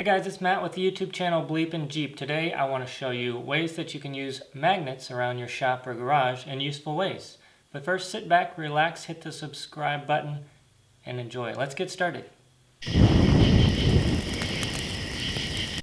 Hi guys, it's Matt with the YouTube channel BleepinJeep. Today I want to show you ways that you can use magnets around your shop or garage in useful ways. But first, sit back, relax, hit the subscribe button, and enjoy. Let's get started.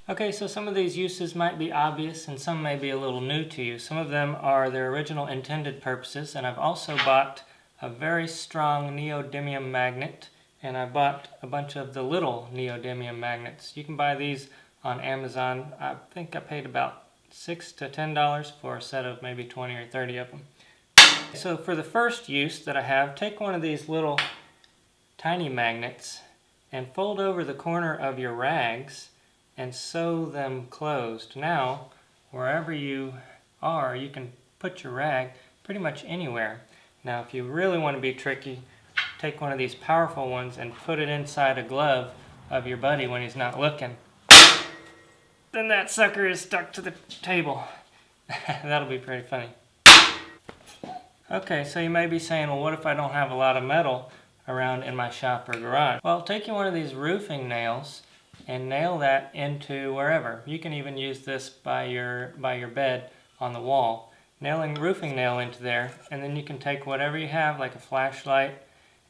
Okay, so some of these uses might be obvious and some may be a little new to you. Some of them are their original intended purposes, and I've also bought a very strong neodymium magnet, and I bought a bunch of the little neodymium magnets. You can buy these on Amazon. I think I paid about $6 to $10 for a set of maybe 20 or 30 of them. So for the first use that I have, take one of these little tiny magnets and fold over the corner of your rags and sew them closed. Now, wherever you are, you can put your rag pretty much anywhere. Now, if you really want to be tricky, take one of these powerful ones and put it inside a glove of your buddy when he's not looking. Then that sucker is stuck to the table. That'll be pretty funny. Okay, so you may be saying, well, what if I don't have a lot of metal around in my shop or garage? Well, take you one of these roofing nails and nail that into wherever. You can even use this by your bed on the wall. Nailing roofing nail into there, and then you can take whatever you have, like a flashlight,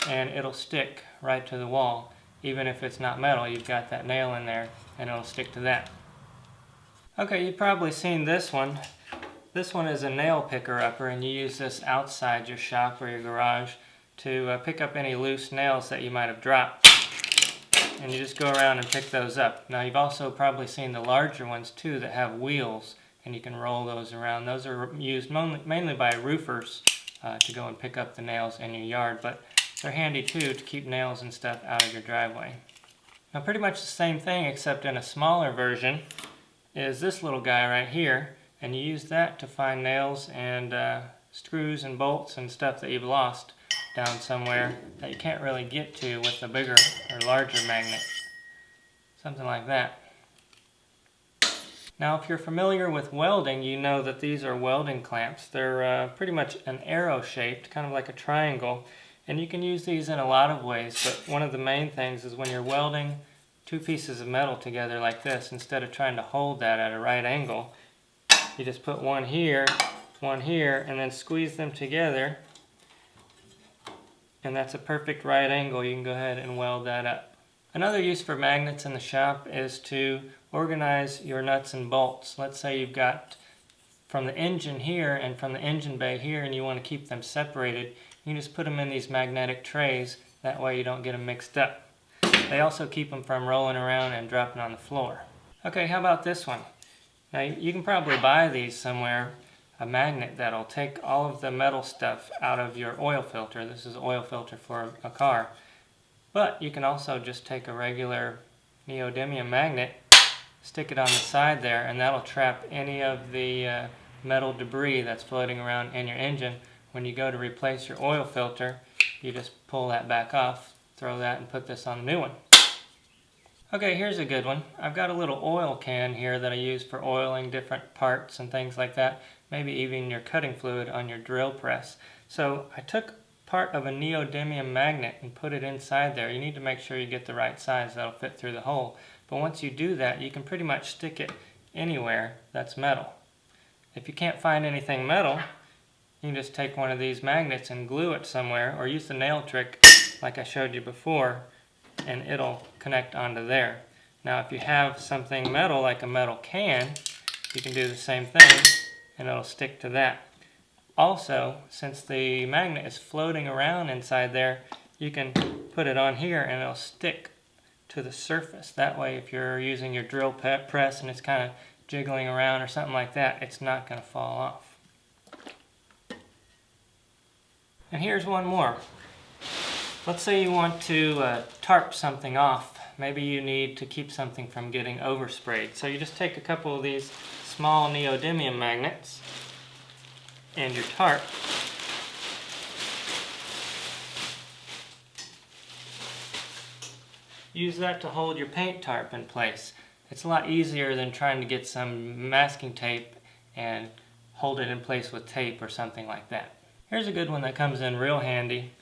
and it'll stick right to the wall. Even if it's not metal, you've got that nail in there and it'll stick to that. Okay, you've probably seen this one. This one is a nail picker upper, and you use this outside your shop or your garage to pick up any loose nails that you might have dropped. And you just go around and pick those up. Now, you've also probably seen the larger ones too that have wheels, and you can roll those around. Those are used mainly by roofers to go and pick up the nails in your yard, but they're handy too to keep nails and stuff out of your driveway. Now, pretty much the same thing, except in a smaller version, is this little guy right here, and you use that to find nails and screws and bolts and stuff that you've lost down somewhere that you can't really get to with a bigger or larger magnet. Something like that. Now, if you're familiar with welding, you know that these are welding clamps. They're pretty much an arrow shaped, kind of like a triangle, and you can use these in a lot of ways, but one of the main things is when you're welding two pieces of metal together like this, instead of trying to hold that at a right angle, you just put one here, and then squeeze them together, and that's a perfect right angle. You can go ahead and weld that up. Another use for magnets in the shop is to organize your nuts and bolts. Let's say you've got from the engine here and from the engine bay here, and you want to keep them separated. You can just put them in these magnetic trays. That way you don't get them mixed up. They also keep them from rolling around and dropping on the floor. Okay, how about this one? Now, you can probably buy these somewhere, a magnet that'll take all of the metal stuff out of your oil filter. This is an oil filter for a car. But you can also just take a regular neodymium magnet, stick it on the side there, and that'll trap any of the metal debris that's floating around in your engine. When you go to replace your oil filter, you just pull that back off, throw that, and put this on the new one. Okay, here's a good one. I've got a little oil can here that I use for oiling different parts and things like that, maybe even your cutting fluid on your drill press. So I took part of a neodymium magnet and put it inside there. You need to make sure you get the right size that'll fit through the hole. But once you do that, you can pretty much stick it anywhere that's metal. If you can't find anything metal, you can just take one of these magnets and glue it somewhere, or use the nail trick like I showed you before, and it'll connect onto there. Now, if you have something metal like a metal can, you can do the same thing and it'll stick to that. Also, since the magnet is floating around inside there, you can put it on here and it'll stick to the surface. That way, if you're using your drill press and it's kind of jiggling around or something like that, it's not going to fall off. And here's one more. Let's say you want to tarp something off. Maybe you need to keep something from getting oversprayed. So you just take a couple of these small neodymium magnets and your tarp. Use that to hold your paint tarp in place. It's a lot easier than trying to get some masking tape and hold it in place with tape or something like that. Here's a good one that comes in real handy.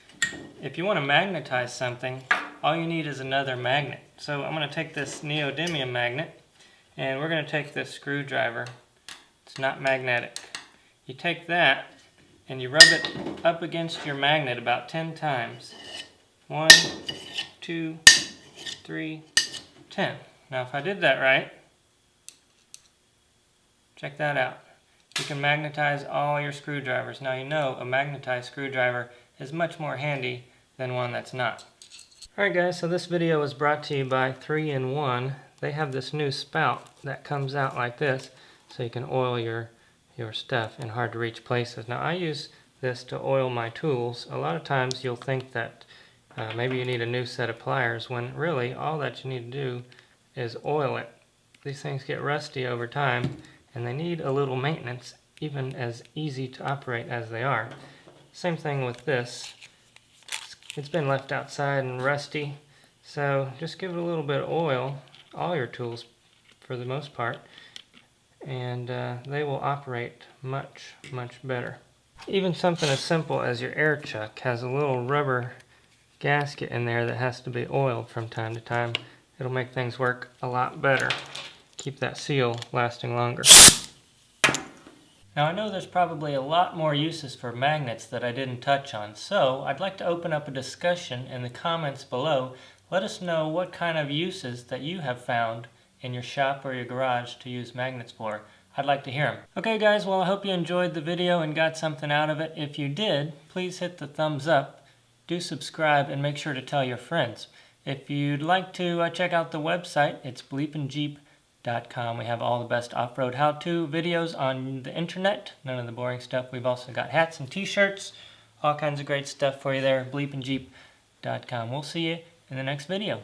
If you want to magnetize something, all you need is another magnet. So I'm going to take this neodymium magnet, and we're going to take this screwdriver. It's not magnetic. You take that and you rub it up against your magnet about 10 times. 1, 2, 3, 10. Now if I did that right, check that out. You can magnetize all your screwdrivers. Now you know a magnetized screwdriver is much more handy than one that's not. Alright guys, so this video was brought to you by 3-in-1. They have this new spout that comes out like this, so you can oil your stuff in hard to reach places. Now I use this to oil my tools. A lot of times you'll think that maybe you need a new set of pliers, when really all that you need to do is oil it. These things get rusty over time and they need a little maintenance, even as easy to operate as they are. Same thing with this. It's been left outside and rusty, so just give it a little bit of oil, all your tools for the most part, and they will operate much, much better. Even something as simple as your air chuck has a little rubber gasket in there that has to be oiled from time to time. It'll make things work a lot better. Keep that seal lasting longer. Now I know there's probably a lot more uses for magnets that I didn't touch on, so I'd like to open up a discussion in the comments below. Let us know what kind of uses that you have found in your shop or your garage to use magnets for. I'd like to hear them. Okay guys, well I hope you enjoyed the video and got something out of it. If you did, please hit the thumbs up, do subscribe, and make sure to tell your friends. If you'd like to check out the website, it's BleepinJeep.com. We have all the best off-road how-to videos on the internet, none of the boring stuff. We've also got hats and t-shirts, all kinds of great stuff for you there, BleepinJeep.com. We'll see you in the next video.